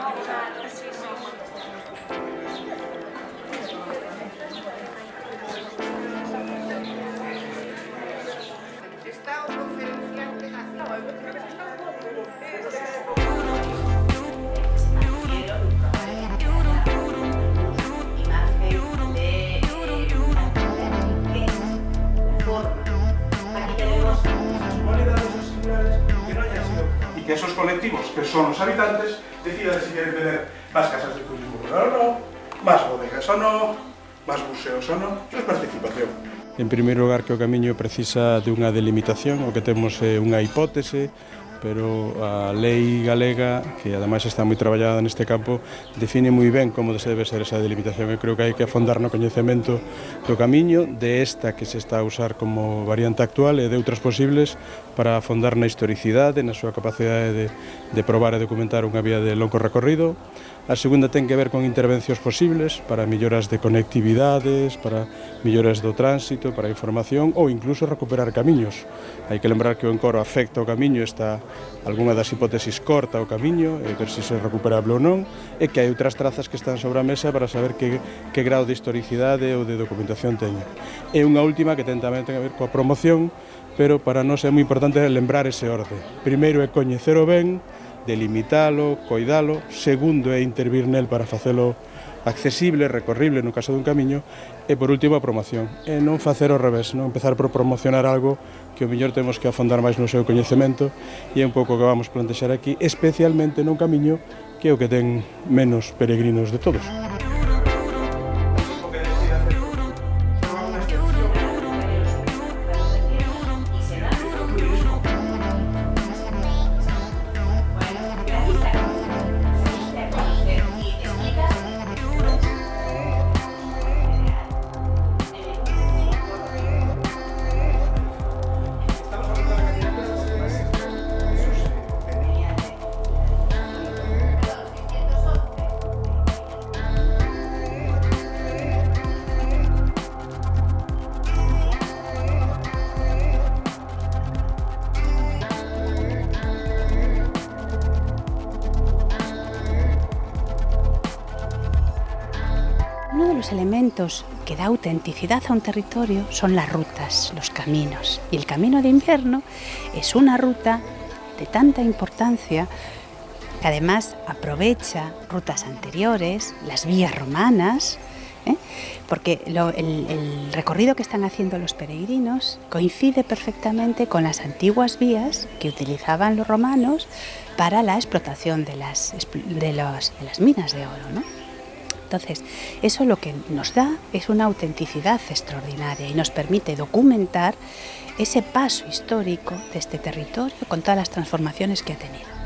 Está un conferenciante y que esos colectivos, que son los habitantes, decidan si quieren tener más casas de turismo rural o no, más bodegas o no, más museos o no. Eso es participación. En primeiro lugar, que o camiño precisa de unha delimitación, o que temos é unha hipótese, pero a lei galega, que ademais está moi traballada neste campo, define moi ben como debe ser esa delimitación. Eu creo que hai que afondar no coñecemento do camiño, de esta que se está a usar como variante actual e de outras posibles, para afondar na historicidade, na súa capacidade de probar e documentar unha vía de longo recorrido. A segunda ten que ver con intervencións posibles para melloras de conectividades, para melloras do tránsito, para a información ou incluso recuperar camiños. Hai que lembrar que o encoro afecta o camiño, está algunha das hipótesis corta o camiño, e ver se é recuperable ou non, e que hai outras trazas que están sobre a mesa para saber que grau de historicidade ou de documentación teñen. E unha última que ten tamén que ver coa promoción, pero para nós é moi importante lembrar ese orde. Primeiro é coñecer o ben, delimitalo, coidalo. Segundo é intervir nel para facelo accesible, recorrible no caso dun camiño. E por último a promoción. E non facer ao revés, non empezar por promocionar algo que o mellor temos que afondar máis no seu coñecemento, e é un pouco o que vamos plantexar aquí, especialmente nun camiño que é o que ten menos peregrinos de todos. Uno de los elementos que da autenticidad a un territorio son las rutas, los caminos. Y el camino de invierno es una ruta de tanta importancia que además aprovecha rutas anteriores, las vías romanas, porque el recorrido que están haciendo los peregrinos coincide perfectamente con las antiguas vías que utilizaban los romanos para la explotación de las minas de oro, ¿no? Entonces, eso lo que nos da es una autenticidad extraordinaria y nos permite documentar ese paso histórico de este territorio con todas las transformaciones que ha tenido.